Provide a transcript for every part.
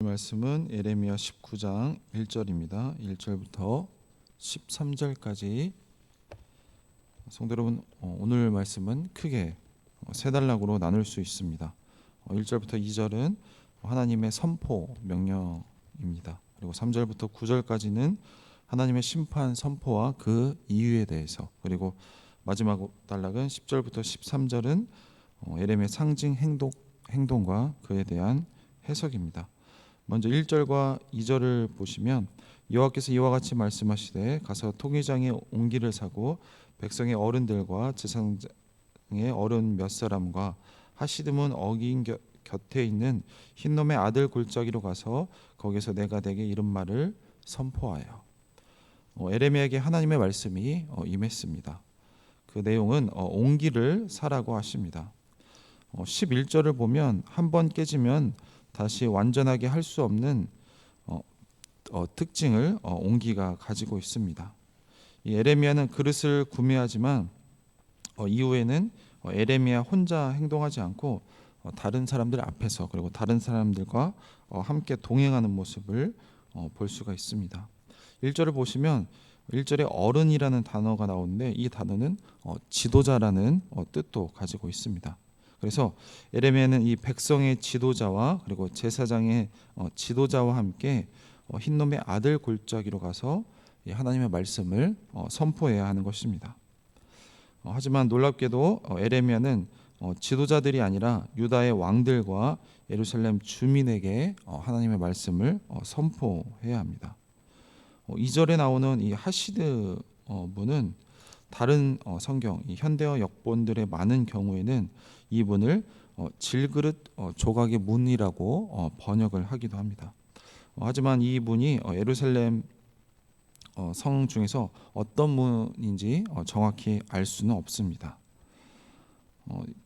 말씀은 예레미야 19장 1절입니다. 1절부터 13절까지. 성도 여러분, 오늘 말씀은 크게 세 단락으로 나눌 수 있습니다. 1절부터 2절은 하나님의 선포 명령입니다. 그리고 3절부터 9절까지는 하나님의 심판 선포와 그 이유에 대해서, 그리고 마지막 단락은 10절부터 13절은 예레미야 상징 행동과 그에 대한 해석입니다. 먼저 1절과 2절을 보시면, 여호와께서 이와 같이 말씀하시되 가서 통회장에 옹기를 사고 백성의 어른들과 제사장의 어른 몇 사람과 하시드문 어긴 곁에 있는 흰놈의 아들 골짜기로 가서 거기서 내가 내게 이른 말을 선포하여. 예레미야에게 하나님의 말씀이 임했습니다. 그 내용은 옹기를 사라고 하십니다. 11절을 보면 한 번 깨지면 다시 완전하게 할 수 없는 특징을 옹기가 가지고 있습니다. 예레미야는 그릇을 구매하지만 이후에는 예레미야 혼자 행동하지 않고 다른 사람들 앞에서, 그리고 다른 사람들과 함께 동행하는 모습을 볼 수가 있습니다. 1절을 보시면 1절에 어른이라는 단어가 나오는데, 이 단어는 지도자라는 뜻도 가지고 있습니다. 그래서 예레미야는 이 백성의 지도자와 그리고 제사장의 지도자와 함께 흰놈의 아들 골짜기로 가서 하나님의 말씀을 선포해야 하는 것입니다. 하지만 놀랍게도 예레미야는 지도자들이 아니라 유다의 왕들과 예루살렘 주민에게 하나님의 말씀을 선포해야 합니다. 2절에 나오는 이 하시드 분은 다른 성경, 이 현대어 역본들의 많은 경우에는 이분을 질그릇 조각의 문이라고 번역을 하기도 합니다. 하지만 이 문이 예루살렘 성 중에서 어떤 문인지 정확히 알 수는 없습니다.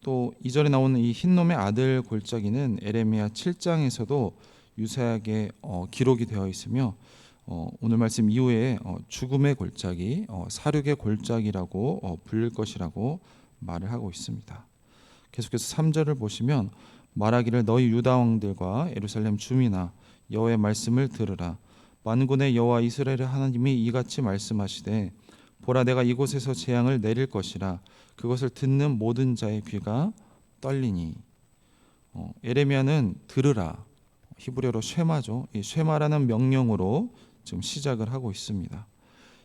또 2절에 나오는 이 흰놈의 아들 골짜기는 예레미야 7장에서도 유사하게 기록이 되어 있으며, 오늘 말씀 이후에 죽음의 골짜기, 사륙의 골짜기라고 불릴 것이라고 말을 하고 있습니다. 계속해서 3절을 보시면, 말하기를 너희 유다 왕들과 예루살렘 주민아 여호와의 말씀을 들으라. 만군의 여호와 이스라엘의 하나님이 이같이 말씀하시되 보라, 내가 이곳에서 재앙을 내릴 것이라. 그것을 듣는 모든 자의 귀가 떨리니. 예레미야는 들으라, 히브리어로 쉐마죠. 이 쉐마라는 명령으로 지금 시작을 하고 있습니다.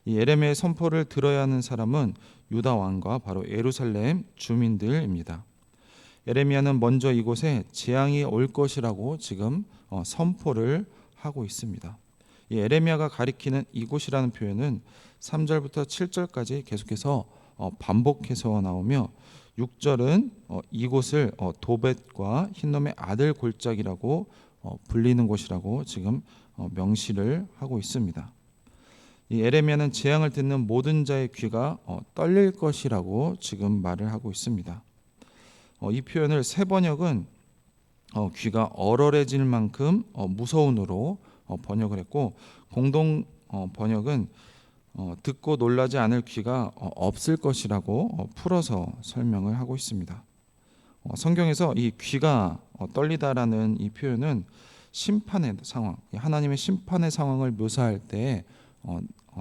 이 예레미야의 선포를 들어야 하는 사람은 유다 왕과 바로 예루살렘 주민들입니다. 예레미야는 먼저 이곳에 재앙이 올 것이라고 지금 선포를 하고 있습니다. 이 예레미야가 가리키는 이곳이라는 표현은 3절부터 7절까지 계속해서 반복해서 나오며, 6절은 이곳을 도벳과 흰놈의 아들 골짜기라고 불리는 곳이라고 지금 명시를 하고 있습니다. 이 예레미야는 재앙을 듣는 모든 자의 귀가 떨릴 것이라고 지금 말을 하고 있습니다. 이 표현을 새 번역은 귀가 얼얼해질 만큼 무서운으로 번역을 했고, 공동 번역은 듣고 놀라지 않을 귀가 없을 것이라고 풀어서 설명을 하고 있습니다. 성경에서 이 귀가 떨리다라는 이 표현은 심판의 상황, 하나님의 심판의 상황을 묘사할 때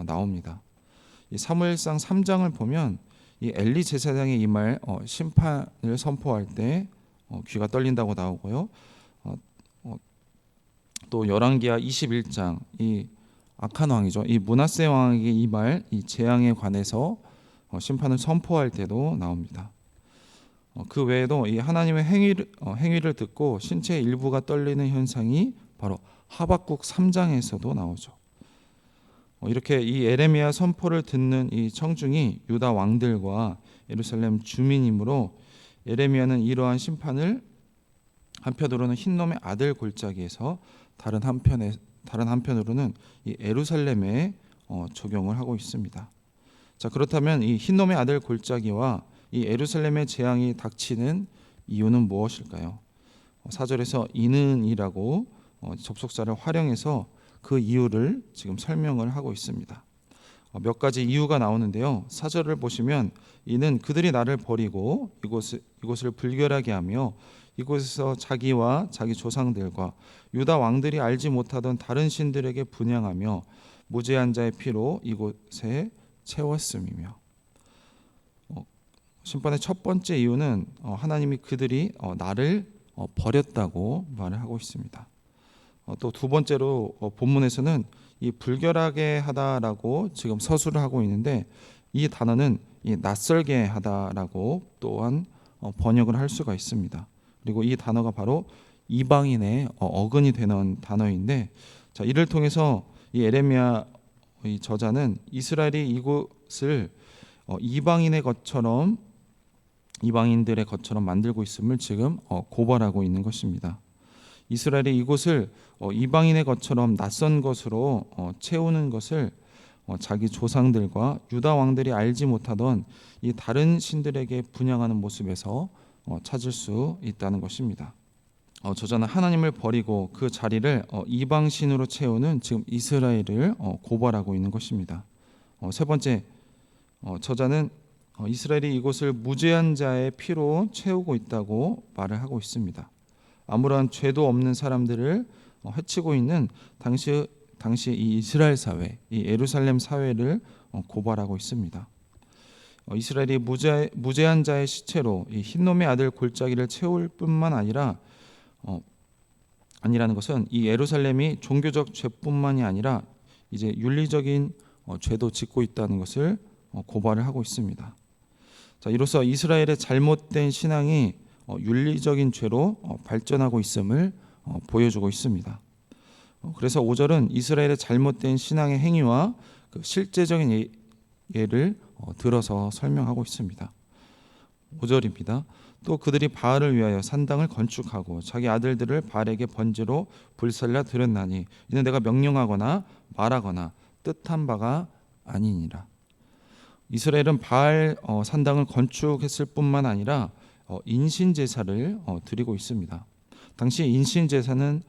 나옵니다. 이 사무엘상 3장을 보면 이 엘리 제사장의 이 말 심판을 선포할 때 귀가 떨린다고 나오고요. 또 열왕기하 21장, 이 악한 왕이죠, 이 므낫세 왕에게 이 말, 이 재앙에 관해서 심판을 선포할 때도 나옵니다. 그 외에도 이 하나님의 행위를 듣고 신체의 일부가 떨리는 현상이 바로 하박국 3장에서도 나오죠. 이렇게 이 예레미야 선포를 듣는 이 청중이 유다 왕들과 예루살렘 주민이므로 예레미야는 이러한 심판을 한편으로는 흰놈의 아들 골짜기에서, 다른 한편으로는 이 예루살렘에 적용을 하고 있습니다. 자, 그렇다면 이 흰놈의 아들 골짜기와 이 예루살렘의 재앙이 닥치는 이유는 무엇일까요? 4절에서 이는이라고 접속사를 활용해서 그 이유를 지금 설명을 하고 있습니다. 몇 가지 이유가 나오는데요. 4절을 보시면 이는 그들이 나를 버리고 이곳을 불결하게 하며 이곳에서 자기와 자기 조상들과 유다 왕들이 알지 못하던 다른 신들에게 분향하며 무죄한 자의 피로 이곳에 채웠음이며, 심판의 첫 번째 이유는 하나님이 그들이 나를 버렸다고 말을 하고 있습니다. 또 두 번째로 본문에서는 이 불결하게 하다라고 지금 서술을 하고 있는데, 이 단어는 이 낯설게 하다라고 또한 번역을 할 수가 있습니다. 그리고 이 단어가 바로 이방인의 어근이 되는 단어인데, 자, 이를 통해서 이 예레미야 이 저자는 이스라엘이 이곳을 이방인들의 것처럼 만들고 있음을 지금 고발하고 있는 것입니다. 이스라엘이 이곳을 이방인의 것처럼 낯선 것으로 채우는 것을 자기 조상들과 유다 왕들이 알지 못하던 이 다른 신들에게 분향하는 모습에서 찾을 수 있다는 것입니다. 저자는 하나님을 버리고 그 자리를 이방 신으로 채우는 지금 이스라엘을 고발하고 있는 것입니다. 세 번째, 저자는 이스라엘이 이곳을 무죄한 자의 피로 채우고 있다고 말을 하고 있습니다. 아무런 죄도 없는 사람들을 해치고 있는 당시 이 이스라엘 사회, 이 예루살렘 사회를 고발하고 있습니다. 이스라엘이 무죄한 자의 시체로 이 흰놈의 아들 골짜기를 채울 뿐만 아니라는 것은 이 예루살렘이 종교적 죄뿐만이 아니라 이제 윤리적인 죄도 짓고 있다는 것을 고발을 하고 있습니다. 자, 이로써 이스라엘의 잘못된 신앙이 윤리적인 죄로 발전하고 있음을 보여주고 있습니다. 그래서 5절은 이스라엘의 잘못된 신앙의 행위와 그 실제적인 예를 들어서 설명하고 있습니다. 5절입니다. 또 그들이 바알을 위하여 산당을 건축하고 자기 아들들을 바알에게 번제로 불살라 드렸나니 이는 내가 명령하거나 말하거나 뜻한 바가 아니니라. 이스라엘은 바알 산당을 건축했을 뿐만 아니라 인신 제사를 드리고 있습니다. 당시 인신 제사는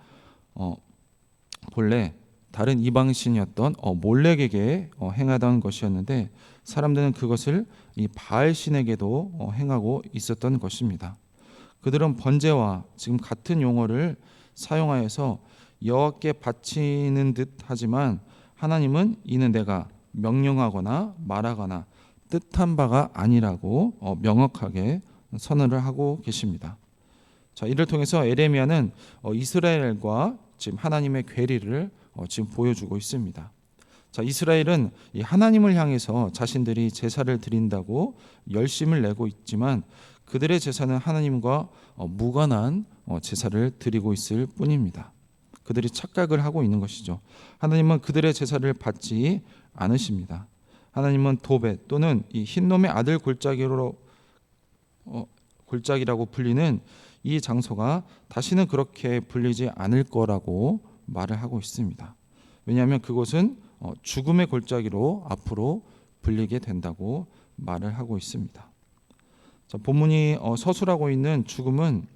본래 다른 이방 신이었던 몰렉에게 행하던 것이었는데, 사람들은 그것을 이 바알 신에게도 행하고 있었던 것입니다. 그들은 번제와 지금 같은 용어를 사용하여서 여호와께 바치는 듯 하지만, 하나님은 이는 내가 명령하거나 말하거나 뜻한 바가 아니라고 명확하게 선언을 하고 계십니다. 자, 이를 통해서 예레미야는 이스라엘과 지금 하나님의 괴리를 지금 보여주고 있습니다. 자, 이스라엘은 이 하나님을 향해서 자신들이 제사를 드린다고 열심을 내고 있지만, 그들의 제사는 하나님과 무관한 제사를 드리고 있을 뿐입니다. 그들이 착각을 하고 있는 것이죠. 하나님은 그들의 제사를 받지 않으십니다. 하나님은 도벳 또는 이 흰놈의 아들 골짜기라고 불리는 이 장소가 다시는 그렇게 불리지 않을 거라고 말을 하고 있습니다. 왜냐하면 그곳은 죽음의 골짜기로 앞으로 불리게 된다고 말을 하고 있습니다. 자, 본문이 서술하고 있는 죽음은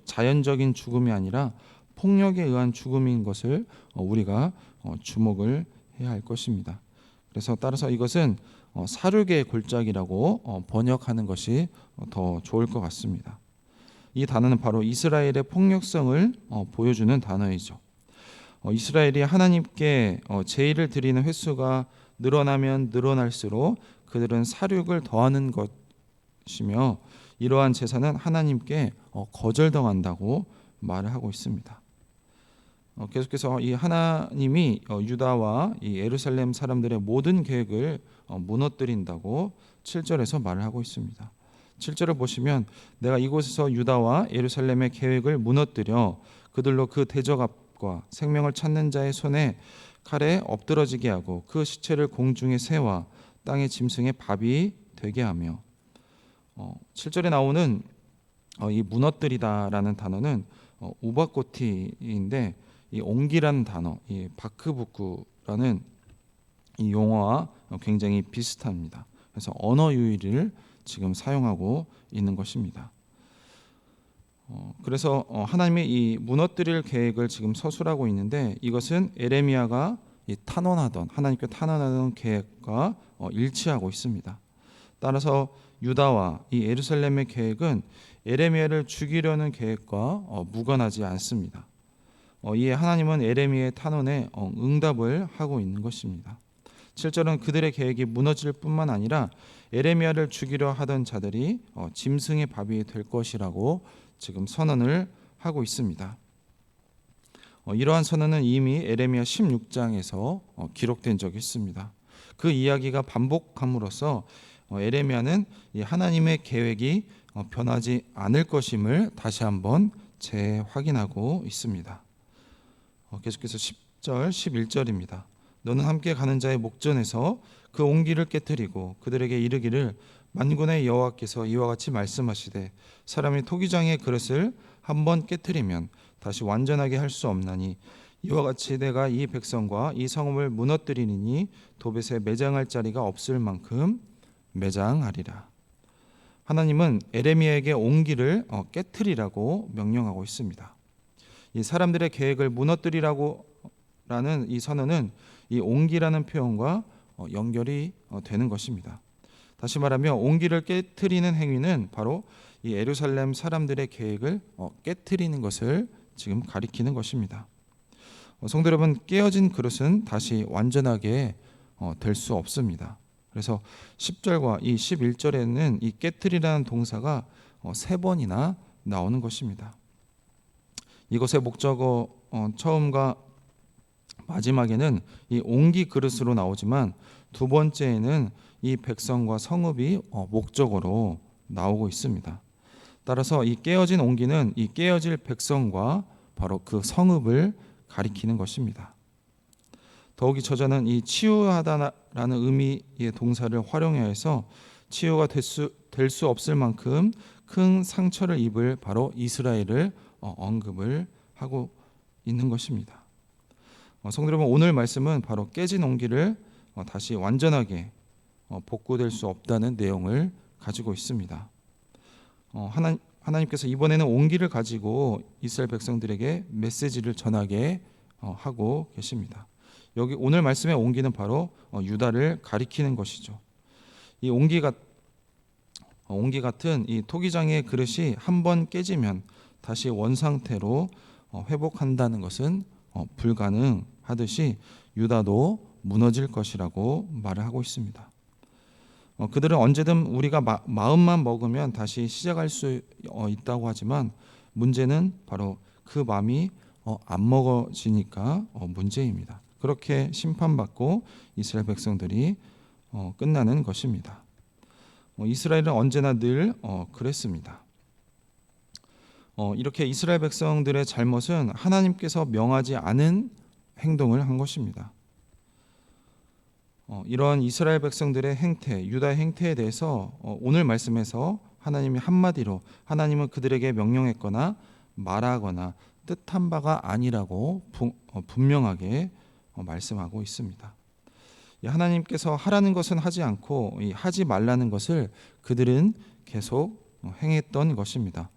자연적인 죽음이 아니라 폭력에 의한 죽음인 것을 우리가 주목을 해야 할 것입니다. 그래서 따라서 이것은 사륙의 골짜기라고 번역하는 것이 더 좋을 것 같습니다. 이 단어는 바로 이스라엘의 폭력성을 보여주는 단어이죠. 이스라엘이 하나님께 제의를 드리는 횟수가 늘어나면 늘어날수록 그들은 사륙을 더하는 것이며, 이러한 제사는 하나님께 거절당한다고 말을 하고 있습니다. 계속해서 이 하나님이 유다와 이 예루살렘 사람들의 모든 계획을 무너뜨린다고 7절에서 말을 하고 있습니다. 7절을 보시면 내가 이곳에서 유다와 예루살렘의 계획을 무너뜨려 그들로 그 대적압과 생명을 찾는 자의 손에 칼에 엎드러지게 하고 그 시체를 공중의 새와 땅의 짐승의 밥이 되게 하며, 7절에 나오는 이 무너뜨리다라는 단어는 우바코티인데, 이 옹기라는 단어, 이 바크부쿠라는 이 용어와 굉장히 비슷합니다. 그래서 언어 유희를 지금 사용하고 있는 것입니다. 그래서 하나님의 이 무너뜨릴 계획을 지금 서술하고 있는데, 이것은 예레미야가 이 하나님께 탄원하던 계획과 일치하고 있습니다. 따라서 유다와 이 예루살렘의 계획은 에레미야를 죽이려는 계획과 무관하지 않습니다. 이에 하나님은 에레미야의 탄원에 응답을 하고 있는 것입니다. 7절은 그들의 계획이 무너질 뿐만 아니라 에레미야를 죽이려 하던 자들이 짐승의 밥이 될 것이라고 지금 선언을 하고 있습니다. 이러한 선언은 이미 에레미야 16장에서 기록된 적이 있습니다. 그 이야기가 반복함으로써 에레미야는 하나님의 계획이 변하지 않을 것임을 다시 한번 재확인하고 있습니다. 계속해서 10절, 11절입니다. 너는 함께 가는 자의 목전에서 그 옹기를 깨뜨리고 그들에게 이르기를 만군의 여호와께서 이와 같이 말씀하시되 사람이 토기장의 그릇을 한번 깨뜨리면 다시 완전하게 할 수 없나니 이와 같이 내가 이 백성과 이 성읍을 무너뜨리니 도벳에 매장할 자리가 없을 만큼 매장하리라. 하나님은 에레미야에게 옹기를 깨뜨리라고 명령하고 있습니다. 이 사람들의 계획을 무너뜨리라고 라는 이 선언은 이 옹기라는 표현과 연결이 되는 것입니다. 다시 말하면 옹기를 깨뜨리는 행위는 바로 이 예루살렘 사람들의 계획을 깨뜨리는 것을 지금 가리키는 것입니다. 성도 여러분, 깨어진 그릇은 다시 완전하게 될 수 없습니다. 그래서 10절과 이 11절에는 이 깨뜨리라는 동사가 3번이나 나오는 것입니다. 이것의 목적어 처음과 마지막에는 이 옹기 그릇으로 나오지만 두 번째에는 이 백성과 성읍이 목적어로 나오고 있습니다. 따라서 이 깨어진 옹기는 이 깨어질 백성과 바로 그 성읍을 가리키는 것입니다. 더욱이 저자는 이 치유하다라는 의미의 동사를 활용해서 치유가 될 수 없을 만큼 큰 상처를 입을 바로 이스라엘을 언급을 하고 있는 것입니다. 성도 여러분, 오늘 말씀은 바로 깨진 옹기를 다시 완전하게 복구될 수 없다는 내용을 가지고 있습니다. 하나님께서 이번에는 옹기를 가지고 이스라엘 백성들에게 메시지를 전하게 하고 계십니다. 여기 오늘 말씀의 옹기는 바로 유다를 가리키는 것이죠. 이 옹기 같은 이 토기장의 그릇이 한번 깨지면 다시 원상태로 회복한다는 것은 불가능하듯이 유다도 무너질 것이라고 말을 하고 있습니다. 그들은 언제든 우리가 마음만 먹으면 다시 시작할 수 있다고 하지만 문제는 바로 그 마음이 안 먹어지니까 문제입니다. 그렇게 심판받고 이스라엘 백성들이 끝나는 것입니다. 이스라엘은 언제나 늘 그랬습니다. 이렇게 이스라엘 백성들의 잘못은 하나님께서 명하지 않은 행동을 한 것입니다. 이런 이스라엘 백성들의 행태, 유다의 행태에 대해서 오늘 말씀에서 하나님이 한마디로 하나님은 그들에게 명령했거나 말하거나 뜻한 바가 아니라고 분명하게 말씀하고 있습니다. 하나님께서 하라는 것은 하지 않고 하지 말라는 것을 그들은 계속 행했던 것입니다.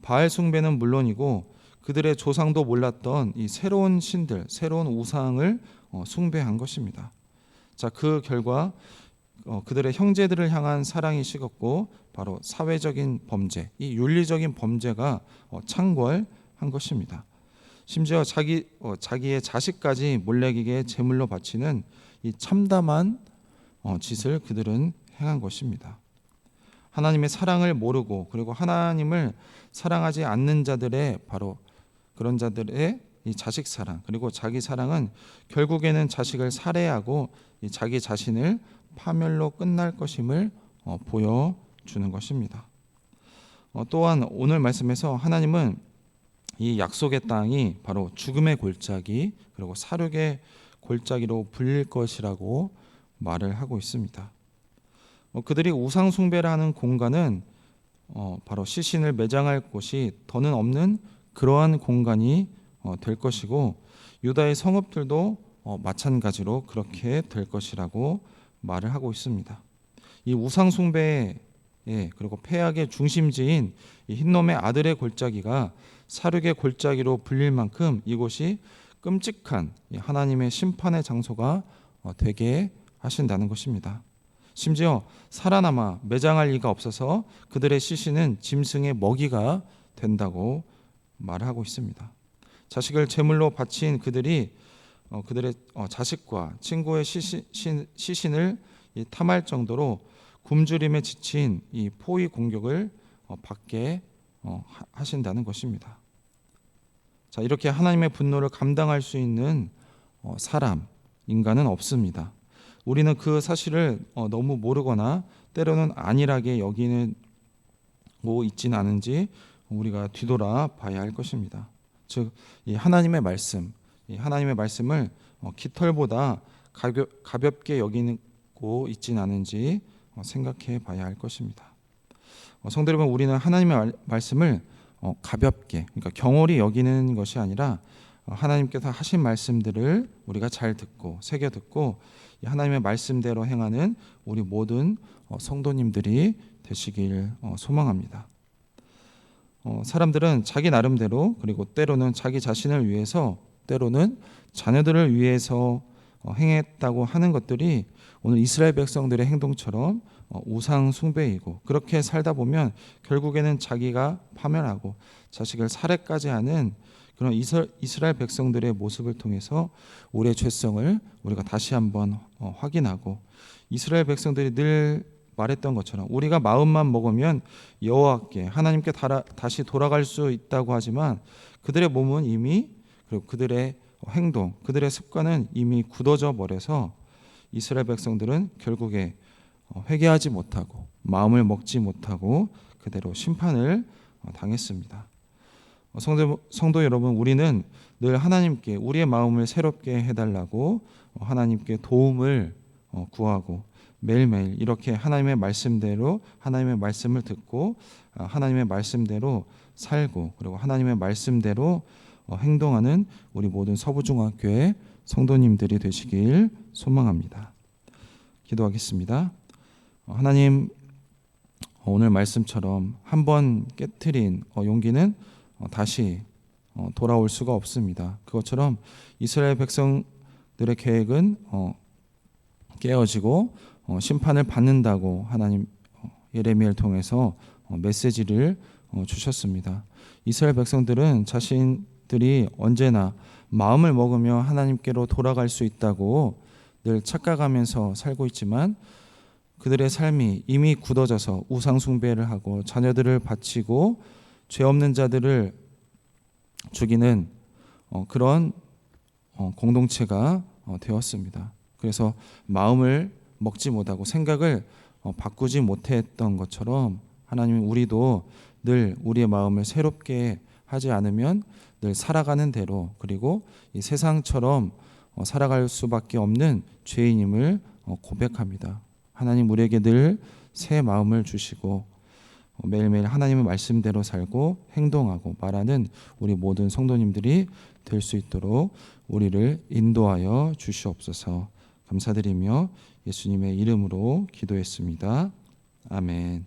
바알 숭배는 물론이고 그들의 조상도 몰랐던 이 새로운 신들, 새로운 우상을 숭배한 것입니다. 자, 그 결과 그들의 형제들을 향한 사랑이 식었고 바로 사회적인 범죄, 이 윤리적인 범죄가 창궐한 것입니다. 심지어 자기의 자식까지 몰래에게 제물로 바치는 이 참담한 짓을 그들은 행한 것입니다. 하나님의 사랑을 모르고 그리고 하나님을 사랑하지 않는 자들의 바로 그런 자들의 이 자식 사랑 그리고 자기 사랑은 결국에는 자식을 살해하고 이 자기 자신을 파멸로 끝날 것임을 보여주는 것입니다. 또한 오늘 말씀에서 하나님은 이 약속의 땅이 바로 죽음의 골짜기 그리고 사륙의 골짜기로 불릴 것이라고 말을 하고 있습니다. 그들이 우상 숭배를 하는 공간은 바로 시신을 매장할 곳이 더는 없는 그러한 공간이 될 것이고 유다의 성읍들도 마찬가지로 그렇게 될 것이라고 말을 하고 있습니다. 이 우상 숭배의 그리고 패악의 중심지인 이 흰놈의 아들의 골짜기가 사륙의 골짜기로 불릴 만큼 이곳이 끔찍한 이 하나님의 심판의 장소가 되게 하신다는 것입니다. 심지어 살아남아 매장할 이가 없어서 그들의 시신은 짐승의 먹이가 된다고 말하고 있습니다. 자식을 제물로 바친 그들이 그들의 자식과 친구의 시신을 탐할 정도로 굶주림에 지친 이 포위 공격을 받게 하신다는 것입니다. 자, 이렇게 하나님의 분노를 감당할 수 있는 사람, 인간은 없습니다. 우리는 그 사실을 너무 모르거나 때로는 안일하게 여기고 있지는 않은지 우리가 뒤돌아 봐야 할 것입니다. 즉, 이 하나님의 말씀을 깃털보다 가볍게 여기고 있지는 않은지 생각해 봐야 할 것입니다. 성도 여러분, 우리는 하나님의 말씀을 가볍게, 그러니까 경홀히 여기는 것이 아니라 하나님께서 하신 말씀들을 우리가 잘 듣고 새겨 듣고 하나님의 말씀대로 행하는 우리 모든 성도님들이 되시길 소망합니다. 사람들은 자기 나름대로, 그리고 때로는 자기 자신을 위해서, 때로는 자녀들을 위해서 행했다고 하는 것들이 오늘 이스라엘 백성들의 행동처럼 우상 숭배이고, 그렇게 살다 보면 결국에는 자기가 파멸하고 자식을 살해까지 하는 그런 이스라엘 백성들의 모습을 통해서 우리의 죄성을 우리가 다시 한번 확인하고, 이스라엘 백성들이 늘 말했던 것처럼 우리가 마음만 먹으면 여호와께, 하나님께 다시 돌아갈 수 있다고 하지만 그들의 몸은 이미, 그리고 그들의 행동, 그들의 습관은 이미 굳어져 버려서 이스라엘 백성들은 결국에 회개하지 못하고 마음을 먹지 못하고 그대로 심판을 당했습니다. 성도 여러분, 우리는 늘 하나님께 우리의 마음을 새롭게 해달라고 하나님께 도움을 구하고 매일매일 이렇게 하나님의 말씀대로, 하나님의 말씀을 듣고 하나님의 말씀대로 살고, 그리고 하나님의 말씀대로 행동하는 우리 모든 서부중학교의 성도님들이 되시길 소망합니다. 기도하겠습니다. 하나님, 오늘 말씀처럼 한번 깨트린 용기는 다시 돌아올 수가 없습니다. 그것처럼 이스라엘 백성들의 계획은 깨어지고 심판을 받는다고 하나님 예레미야를 통해서 메시지를 주셨습니다. 이스라엘 백성들은 자신들이 언제나 마음을 먹으며 하나님께로 돌아갈 수 있다고 늘 착각하면서 살고 있지만 그들의 삶이 이미 굳어져서 우상 숭배를 하고 자녀들을 바치고 죄 없는 자들을 죽이는 그런 공동체가 되었습니다. 그래서 마음을 먹지 못하고 생각을 바꾸지 못했던 것처럼 하나님, 우리도 늘 우리의 마음을 새롭게 하지 않으면 늘 살아가는 대로, 그리고 이 세상처럼 살아갈 수밖에 없는 죄인임을 고백합니다. 하나님, 우리에게 늘 새 마음을 주시고 매일매일 하나님의 말씀대로 살고 행동하고 말하는 우리 모든 성도님들이 될 수 있도록 우리를 인도하여 주시옵소서. 감사드리며 예수님의 이름으로 기도했습니다. 아멘.